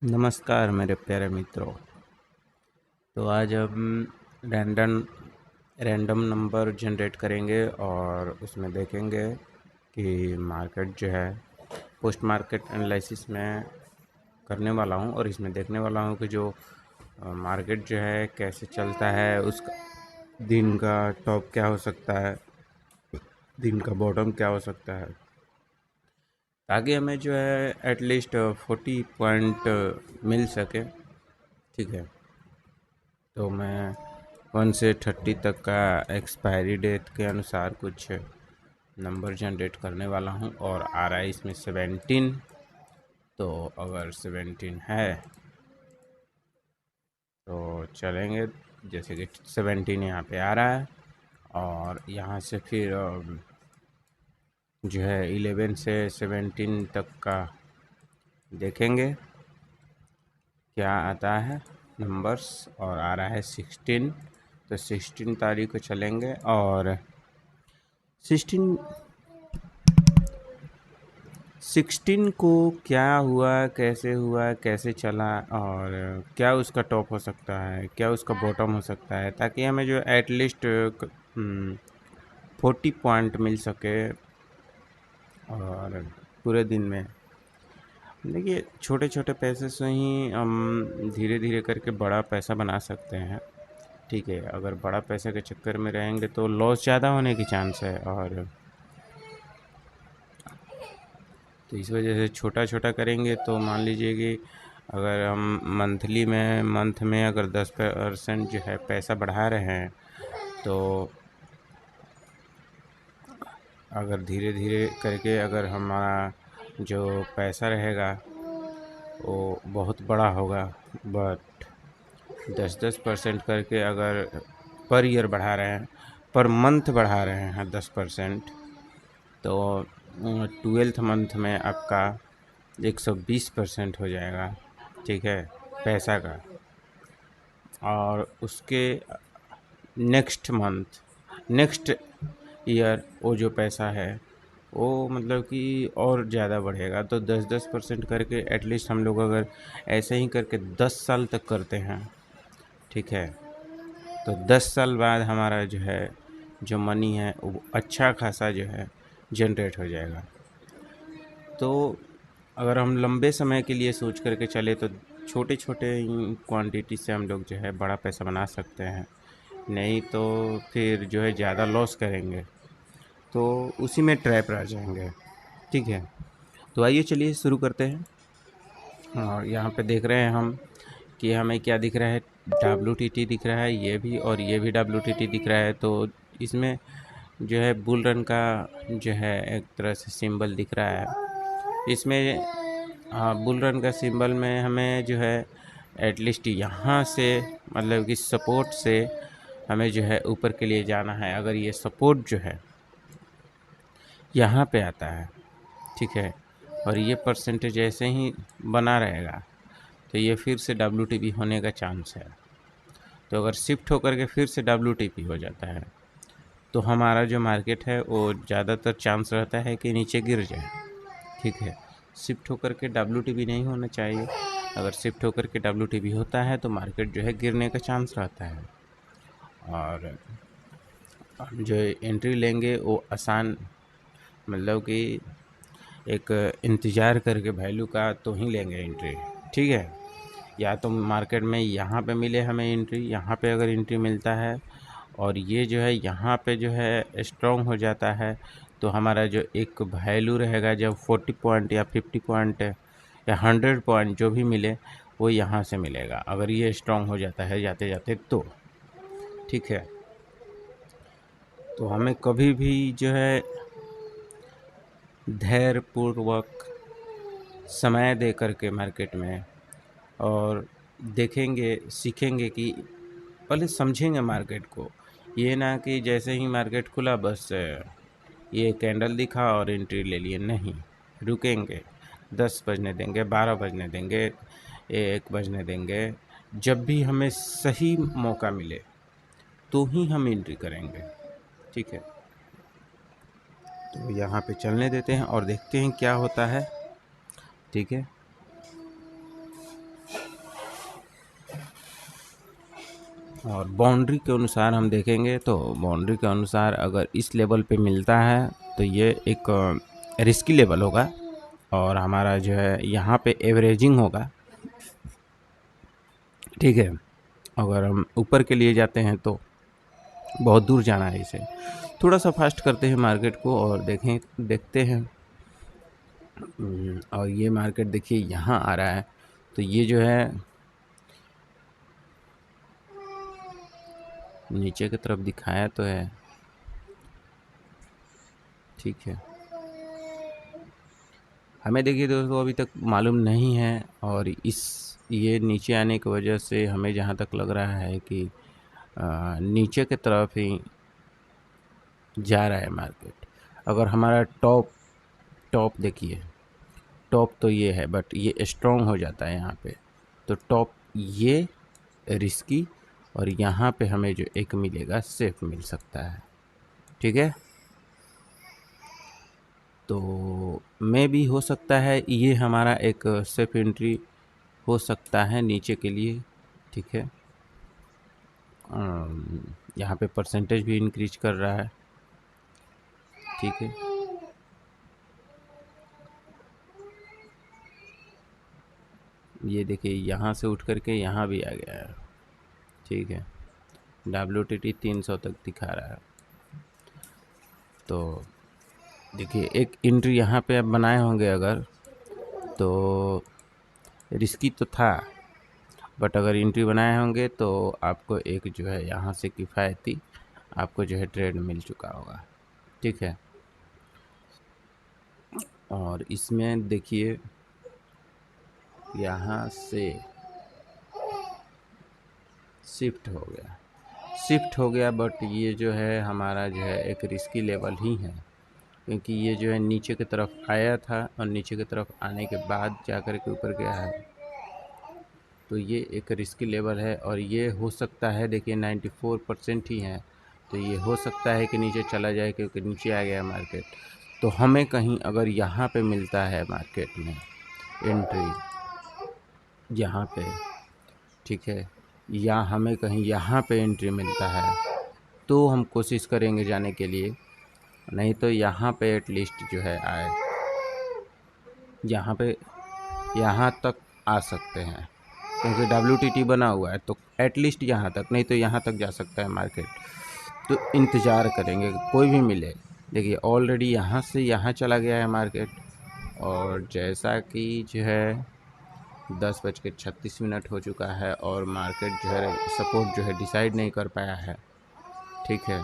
नमस्कार मेरे प्यारे मित्रों। तो आज हम रैंडम रैंडम नंबर जनरेट करेंगे और उसमें देखेंगे कि मार्केट जो है पोस्ट मार्केट एनालिसिस में करने वाला हूँ और इसमें देखने वाला हूँ कि जो मार्केट जो है कैसे चलता है, उसका दिन का टॉप क्या हो सकता है, दिन का बॉटम क्या हो सकता है, ताकि हमें जो है एटलीस्ट 40 पॉइंट मिल सके। ठीक है, तो मैं 1 से 30 तक का एक्सपायरी डेट के अनुसार कुछ नंबर जनरेट करने वाला हूं और आ रहा है इसमें 17। तो अगर 17 है तो चलेंगे, जैसे कि 17 यहाँ पे आ रहा है और यहाँ से फिर जो है 11 से 17 तक का देखेंगे क्या आता है नंबर्स, और आ रहा है 16। तो 16 तारीख को चलेंगे और 16 16 को क्या हुआ, कैसे हुआ, कैसे चला और क्या उसका टॉप हो सकता है, क्या उसका बॉटम हो सकता है, ताकि हमें जो एटलीस्ट 40 पॉइंट मिल सके। और पूरे दिन में देखिए, छोटे छोटे पैसे से ही हम धीरे धीरे करके बड़ा पैसा बना सकते हैं। ठीक है, अगर बड़ा पैसे के चक्कर में रहेंगे तो लॉस ज़्यादा होने की चांस है, और तो इस वजह से छोटा छोटा करेंगे। तो मान लीजिए कि अगर हम मंथ में अगर 10% जो है पैसा बढ़ा रहे हैं, तो अगर धीरे धीरे करके अगर हमारा जो पैसा रहेगा वो बहुत बड़ा होगा, बट 10% करके अगर पर ईयर बढ़ा रहे हैं, पर मंथ बढ़ा रहे हैं 10%, तो 12th मंथ में आपका 120% हो जाएगा। ठीक है, पैसा का। और उसके नेक्स्ट ईयर वो जो पैसा है वो मतलब कि और ज़्यादा बढ़ेगा। तो 10% करके एटलीस्ट हम लोग अगर ऐसे ही करके 10 साल तक करते हैं, ठीक है, तो 10 साल बाद हमारा जो है जो मनी है वो अच्छा खासा जो है जनरेट हो जाएगा। तो अगर हम लंबे समय के लिए सोच करके चले तो छोटे छोटे क्वांटिटी से हम लोग जो है बड़ा पैसा बना सकते हैं, नहीं तो फिर जो है ज़्यादा लॉस करेंगे तो उसी में ट्रैप रह जाएंगे। ठीक है, तो आइए चलिए शुरू करते हैं। और यहाँ पे देख रहे हैं हम कि हमें क्या दिख रहा है, WTT दिख रहा है, ये भी और ये भी WTT दिख रहा है। तो इसमें जो है बुल रन का जो है एक तरह से सिंबल दिख रहा है इसमें। हाँ, बुल रन का सिंबल में हमें जो है एटलीस्ट यहाँ से मतलब कि सपोर्ट से हमें जो है ऊपर के लिए जाना है। अगर ये सपोर्ट जो है यहाँ पे आता है, ठीक है, और ये परसेंटेज ऐसे ही बना रहेगा, तो ये फिर से WTP होने का चांस है। तो अगर शिफ्ट होकर के फिर से WTP हो जाता है तो हमारा जो मार्केट है वो ज़्यादातर चांस रहता है कि नीचे गिर जाए। ठीक है, शिफ्ट होकर के WTP नहीं होना चाहिए। अगर शिफ्ट होकर के WTP होता है तो मार्केट जो है गिरने का चांस रहता है। और जो एंट्री लेंगे वो आसान, मतलब कि एक इंतज़ार करके वैल्यू का तो ही लेंगे एंट्री। ठीक है, या तो मार्केट में यहाँ पे मिले हमें एंट्री, यहाँ पे अगर एंट्री मिलता है और ये जो है यहाँ पे जो है स्ट्रॉन्ग हो जाता है, तो हमारा जो एक वैल्यू रहेगा जब 40 पॉइंट या 50 पॉइंट या 100 पॉइंट जो भी मिले वो यहाँ से मिलेगा, अगर ये स्ट्रॉन्ग हो जाता है जाते जाते तो। ठीक है, तो हमें कभी भी जो है धैर्यपूर्वक समय दे करके मार्केट में और देखेंगे, सीखेंगे कि पहले समझेंगे मार्केट को। ये ना कि जैसे ही मार्केट खुला बस ये कैंडल दिखा और एंट्री ले लिए, नहीं, रुकेंगे, 10 बजने देंगे, 12 बजने देंगे, 1 बजने देंगे। जब भी हमें सही मौका मिले तो ही हम एंट्री करेंगे। ठीक है, तो यहाँ पे चलने देते हैं और देखते हैं क्या होता है। ठीक है, और बाउंड्री के अनुसार हम देखेंगे तो बाउंड्री के अनुसार अगर इस लेवल पे मिलता है तो ये एक रिस्की लेवल होगा, और हमारा जो है यहाँ पे एवरेजिंग होगा। ठीक है, अगर हम ऊपर के लिए जाते हैं तो बहुत दूर जाना है इसे। थोड़ा सा फास्ट करते हैं मार्केट को और देखते हैं। और ये मार्केट देखिए यहाँ आ रहा है, तो ये जो है नीचे की तरफ दिखाया तो है। ठीक है, हमें देखिए दोस्तों अभी तक मालूम नहीं है, और ये नीचे आने की वजह से हमें जहाँ तक लग रहा है कि नीचे की तरफ ही जा रहा है मार्केट। अगर हमारा टॉप देखिए, टॉप तो ये है, बट ये स्ट्रॉन्ग हो जाता है यहाँ पे, तो टॉप ये रिस्की, और यहाँ पे हमें जो एक मिलेगा सेफ मिल सकता है। ठीक है, तो मे भी हो सकता है ये हमारा एक सेफ एंट्री हो सकता है नीचे के लिए। ठीक है, यहाँ पे परसेंटेज भी इंक्रीज कर रहा है। ठीक है, ये देखिए यहाँ से उठ करके यहाँ भी आ गया है। ठीक है, WTT 300 तक दिखा रहा है। तो देखिए एक एंट्री यहाँ पे आप बनाए होंगे अगर, तो रिस्की तो था, बट अगर एंट्री बनाए होंगे तो आपको एक जो है यहाँ से किफ़ायती आपको जो है ट्रेड मिल चुका होगा। ठीक है, और इसमें देखिए यहाँ से शिफ्ट हो गया, बट ये जो है हमारा जो है एक रिस्की लेवल ही है, क्योंकि ये जो है नीचे की तरफ आया था और नीचे की तरफ आने के बाद जाकर के ऊपर गया है, तो ये एक रिस्की लेवल है। और ये हो सकता है, देखिए 94% ही है, तो ये हो सकता है कि नीचे चला जाए, क्योंकि नीचे आ गया मार्केट। तो हमें कहीं अगर यहाँ पे मिलता है मार्केट में एंट्री यहाँ पे, ठीक है, या हमें कहीं यहाँ पे एंट्री मिलता है तो हम कोशिश करेंगे जाने के लिए, नहीं तो यहाँ पे एटलीस्ट जो है आए, यहाँ तक आ सकते हैं, क्योंकि WTT बना हुआ है, तो एटलीस्ट यहाँ तक, नहीं तो यहाँ तक जा सकता है मार्केट। तो इंतज़ार करेंगे कोई भी मिले। देखिए ऑलरेडी यहाँ से यहाँ चला गया है मार्केट, और जैसा कि जो है 10:36 हो चुका है और मार्केट जो है सपोर्ट जो है डिसाइड नहीं कर पाया है। ठीक है,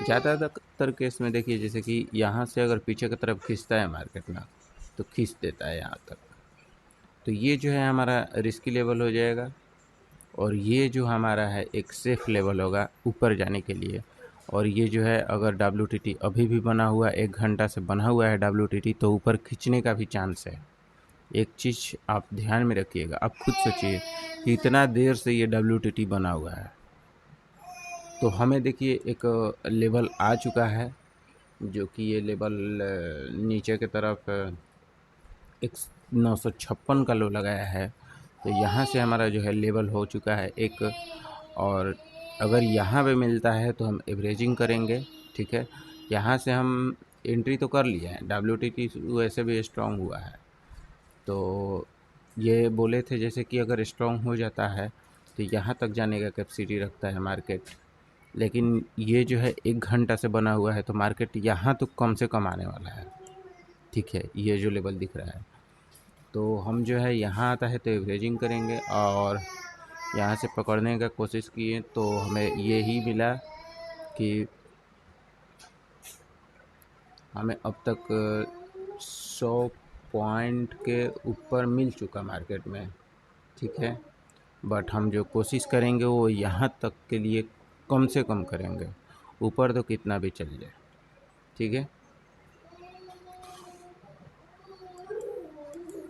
ज़्यादातर केस में देखिए जैसे कि यहाँ से अगर पीछे की तरफ खींचता है मार्केट ना, तो खींच देता है यहाँ तक, तो ये जो है हमारा रिस्की लेवल हो जाएगा, और ये जो हमारा है एक सेफ लेवल होगा ऊपर जाने के लिए। और ये जो है अगर WTT अभी भी बना हुआ, 1 घंटा से बना हुआ है WTT, तो ऊपर खींचने का भी चांस है। एक चीज़ आप ध्यान में रखिएगा, आप खुद सोचिए कि इतना देर से ये WTT बना हुआ है, तो हमें देखिए एक लेवल आ चुका है, जो कि ये लेवल नीचे की तरफ एक 956 का लो लगाया है, तो यहाँ से हमारा जो है लेवल हो चुका है एक, और अगर यहाँ पे मिलता है तो हम एवरेजिंग करेंगे। ठीक है, यहाँ से हम एंट्री तो कर लिया है, WTT वैसे भी स्ट्रॉन्ग हुआ है, तो ये बोले थे जैसे कि अगर स्ट्रॉन्ग हो जाता है तो यहाँ तक जाने का कैपेसिटी रखता है मार्केट, लेकिन ये जो है 1 घंटा से बना हुआ है, तो मार्केट यहाँ तो कम से कम आने वाला है। ठीक है, ये जो लेवल दिख रहा है, तो हम जो है यहाँ आता है तो एवरेजिंग करेंगे, और यहाँ से पकड़ने का कोशिश किए तो हमें ये ही मिला कि हमें अब तक 100 पॉइंट के ऊपर मिल चुका मार्केट में। ठीक है, बट हम जो कोशिश करेंगे वो यहाँ तक के लिए कम से कम करेंगे, ऊपर तो कितना भी चल जाए। ठीक है,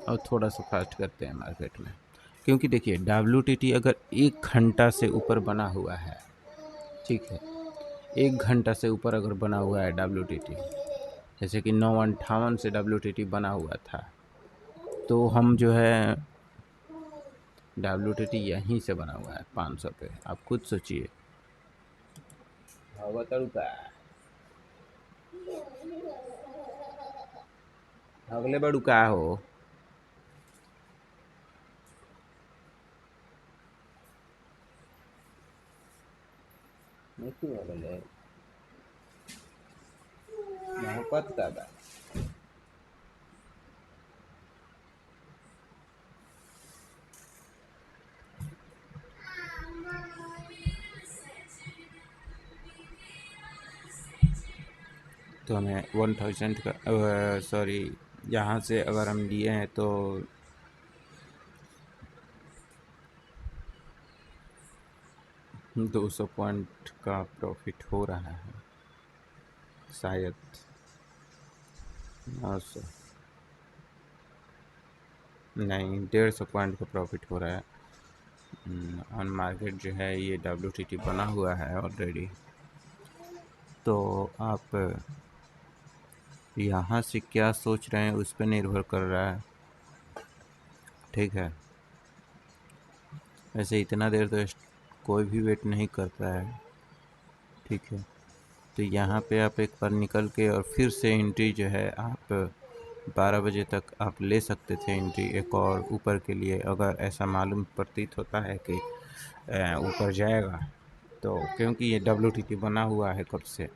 और थोड़ा सा फास्ट करते हैं मार्केट में, क्योंकि देखिए WTT अगर 1 घंटा से ऊपर बना हुआ है, ठीक है, 1 घंटा से ऊपर अगर बना हुआ है WTT, जैसे कि 9:58 से WTT बना हुआ था, तो हम जो है WTT यहीं से बना हुआ है 500 पे, आप खुद सोचिए। हवा तड़का अगले बड़ू का हो। नहीं अगले मोहब्बत का बा। तो हमें 1000 का सॉरी, यहाँ से अगर हम लिए हैं तो 200 पॉइंट का प्रॉफिट हो रहा है शायद, 900 नहीं 150 पॉइंट का प्रॉफिट हो रहा है ऑन मार्केट जो है। ये WTT बना हुआ है ऑलरेडी, तो आप यहाँ से क्या सोच रहे हैं उस पर निर्भर कर रहा है, ठीक है। वैसे इतना देर तो कोई भी वेट नहीं करता है, ठीक है। तो यहाँ पे आप एक बार निकल के और फिर से एंट्री जो है आप 12 बजे तक आप ले सकते थे एंट्री एक और ऊपर के लिए, अगर ऐसा मालूम प्रतीत होता है कि ऊपर जाएगा तो, क्योंकि ये WTT बना हुआ है कब से,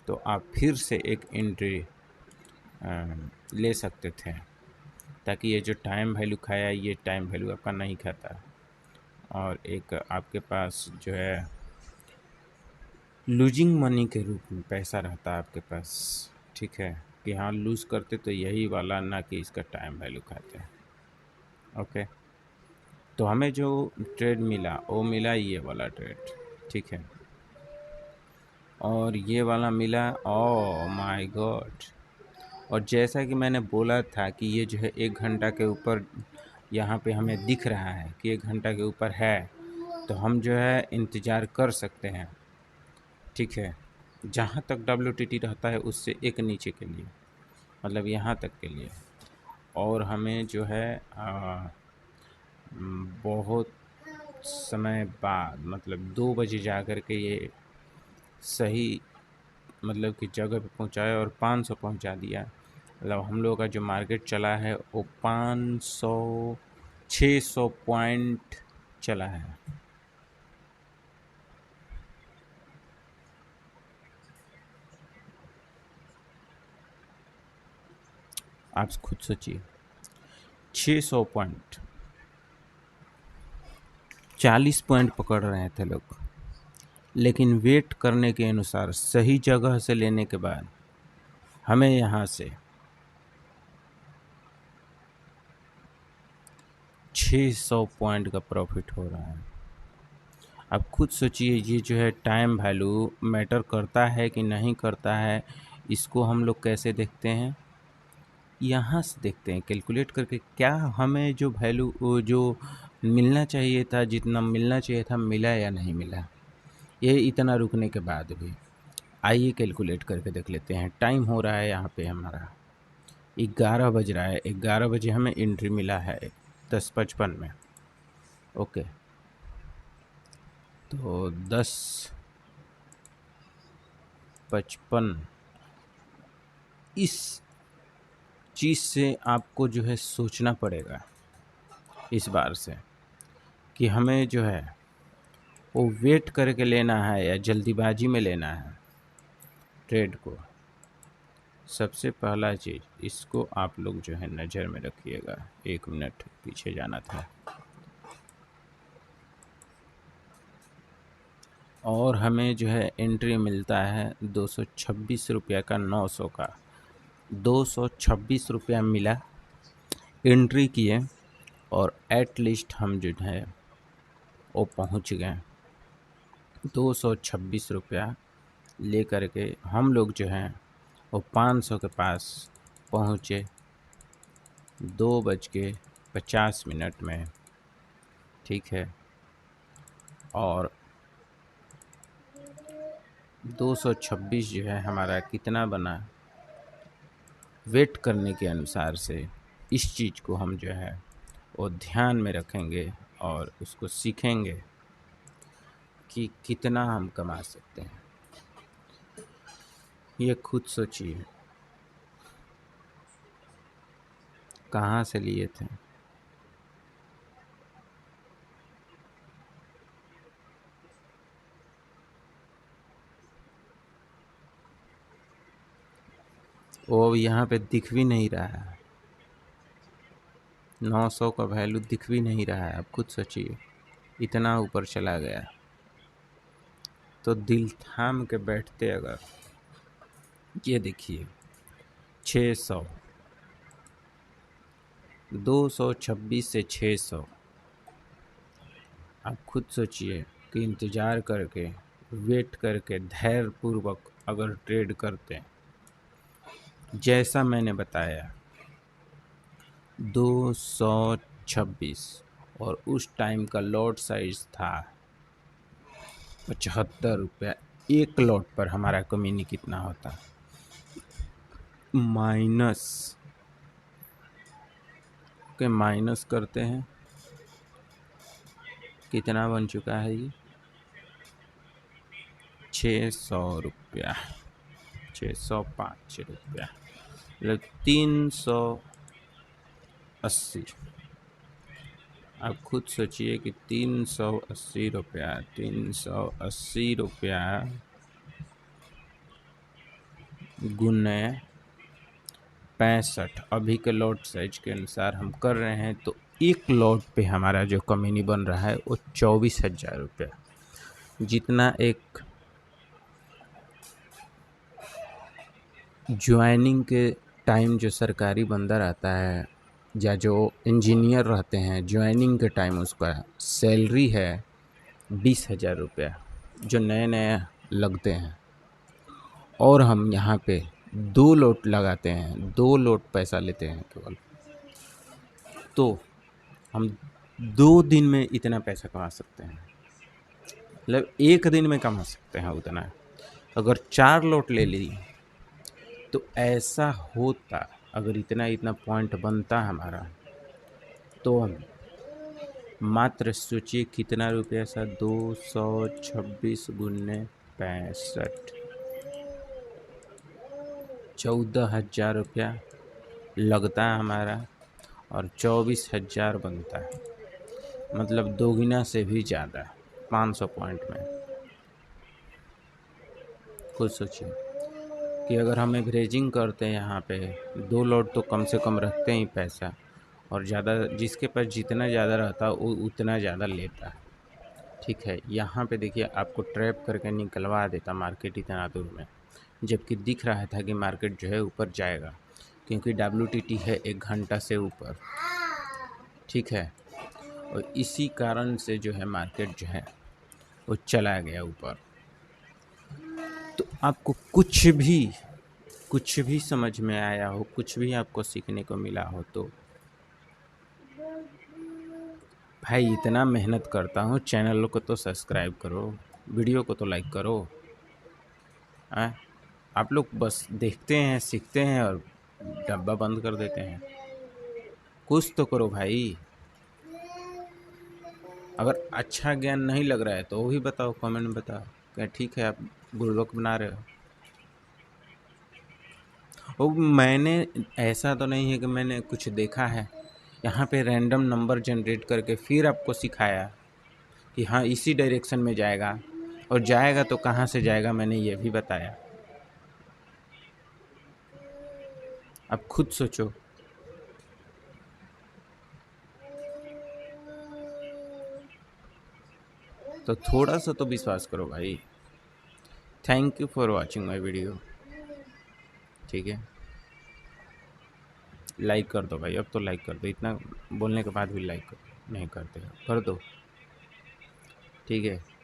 तो आप फिर से एक एंट्री ले सकते थे, ताकि ये जो टाइम वैल्यू खाया ये टाइम वैल्यू आपका नहीं खाता, और एक आपके पास जो है लूजिंग मनी के रूप में पैसा रहता है आपके पास, ठीक है। कि हाँ लूज़ करते तो यही वाला, ना कि इसका टाइम वैल्यू खाते हैं। ओके, तो हमें जो ट्रेड मिला वो मिला ये वाला ट्रेड, ठीक है। और ये वाला मिला, ओह माय गॉड। और जैसा कि मैंने बोला था कि ये जो है 1 घंटा के ऊपर यहाँ पे हमें दिख रहा है कि 1 घंटा के ऊपर है, तो हम जो है इंतज़ार कर सकते हैं, ठीक है। जहाँ तक WTT रहता है उससे एक नीचे के लिए, मतलब यहाँ तक के लिए। और हमें जो है बहुत समय बाद, मतलब 2 बजे जा कर के ये सही मतलब कि जगह पे पहुँचाया और 500 पहुँचा दिया। मतलब हम लोगों का जो मार्केट चला है वो 500 600 पॉइंट चला है। आप खुद सोचिए, 600 पॉइंट, 40 पॉइंट पकड़ रहे थे लोग, लेकिन वेट करने के अनुसार सही जगह से लेने के बाद हमें यहाँ से 600 पॉइंट का प्रॉफिट हो रहा है। आप खुद सोचिए, ये जो है टाइम वैल्यू मैटर करता है कि नहीं करता है, इसको हम लोग कैसे देखते हैं, यहाँ से देखते हैं कैलकुलेट करके, क्या हमें जो वैल्यू जो मिलना चाहिए था, जितना मिलना चाहिए था मिला या नहीं मिला, ये इतना रुकने के बाद भी। आइए कैलकुलेट करके देख लेते हैं। टाइम हो रहा है यहाँ पे हमारा 11 बज रहा है, 11 बजे हमें एंट्री मिला है 10:55 में, ओके। तो 10:55 इस चीज़ से आपको जो है सोचना पड़ेगा इस बार से, कि हमें जो है वो वेट करके लेना है या जल्दीबाजी में लेना है ट्रेड को। सबसे पहला चीज़ इसको आप लोग जो है नज़र में रखिएगा। 1 मिनट पीछे जाना था। और हमें जो है एंट्री मिलता है 226 रुपया का, 900 का, 226 रुपया मिला, एंट्री किए और एट लीस्ट हम जो है वो पहुंच गए। 226 रुपया ले कर के हम लोग जो हैं वो 500 के पास पहुँचे 2:50 में, ठीक है। और 226 जो है हमारा कितना बना, वेट करने के अनुसार से इस चीज़ को हम जो है वो ध्यान में रखेंगे और उसको सीखेंगे कि कितना हम कमा सकते हैं। ये खुद सोचिए कहाँ से लिए थे। वो यहाँ पे दिख भी नहीं रहा है, 900 का वैल्यू दिख भी नहीं रहा है। आप खुद सोचिए इतना ऊपर चला गया। तो दिल थाम के बैठते अगर, ये देखिए 600, 226 से 600, आप खुद सोचिए कि इंतज़ार करके, वेट करके, धैर्य पूर्वक अगर ट्रेड करते हैं जैसा मैंने बताया 226, और उस टाइम का लॉट साइज था 75 रुपया। एक लॉट पर हमारा कमीनी कितना होता, माइनस के माइनस करते हैं, कितना बन चुका है ये 600 रुपया, 605 रुपया, मतलब 380। आप खुद सोचिए कि 380 रुपया, 380 रुपया गुने 65 अभी के लॉट साइज के अनुसार हम कर रहे हैं, तो एक लॉट पे हमारा जो कमीनी बन रहा है वो 24,000 रुपया। जितना एक ज्वाइनिंग के टाइम जो सरकारी बंदा रहता है या जो इंजीनियर रहते हैं, ज्वाइनिंग के टाइम उसका सैलरी है 20,000 रुपया, जो नए नए लगते हैं, और हम यहाँ पे 2 लोट लगाते हैं, 2 लोट पैसा लेते हैं केवल, तो हम 2 दिन में इतना पैसा कमा सकते हैं। मतलब एक दिन में कमा सकते हैं उतना। अगर 4 लोट ले ली तो ऐसा होता, अगर इतना इतना पॉइंट बनता हमारा, तो हम मात्र सोचिए कितना रुपया सा, 226 गुने 65, 14,000 रुपया लगता है हमारा, और 24,000 बनता है, मतलब दोगुना से भी ज़्यादा 500 पॉइंट में। खुद सोचिए कि अगर हम एवरेजिंग करते हैं यहाँ पे 2 लोट तो कम से कम रखते हैं पैसा, और ज़्यादा जिसके पास जितना ज़्यादा रहता है वो उतना ज़्यादा लेता है। ठीक है, यहाँ पे देखिए आपको ट्रैप करके निकलवा देता मार्केट इतना दूर में, जबकि दिख रहा था कि मार्केट जो है ऊपर जाएगा, क्योंकि WTT है 1 घंटा से ऊपर। ठीक है, और इसी कारण से जो है मार्केट जो है वो चला गया ऊपर। तो आपको कुछ भी समझ में आया हो, कुछ भी आपको सीखने को मिला हो, तो भाई इतना मेहनत करता हूँ, चैनल को तो सब्सक्राइब करो, वीडियो को तो लाइक करो। आप लोग बस देखते हैं, सीखते हैं और डब्बा बंद कर देते हैं। कुछ तो करो भाई। अगर अच्छा ज्ञान नहीं लग रहा है तो वो भी बताओ, कमेंट में बताओ क्या ठीक है आप बुड़बक बना रहे हो। वो मैंने, ऐसा तो नहीं है कि मैंने कुछ देखा है, यहाँ पे रैंडम नंबर जनरेट करके फिर आपको सिखाया कि हाँ इसी डायरेक्शन में जाएगा, और जाएगा तो कहाँ से जाएगा मैंने ये भी बताया। आप खुद सोचो। तो थोड़ा सा तो विश्वास करो भाई। Thank you for watching my video. ठीक है, लाइक कर दो भाई, अब तो लाइक कर दो, इतना बोलने के बाद भी लाइक नहीं करते, कर दो। ठीक है।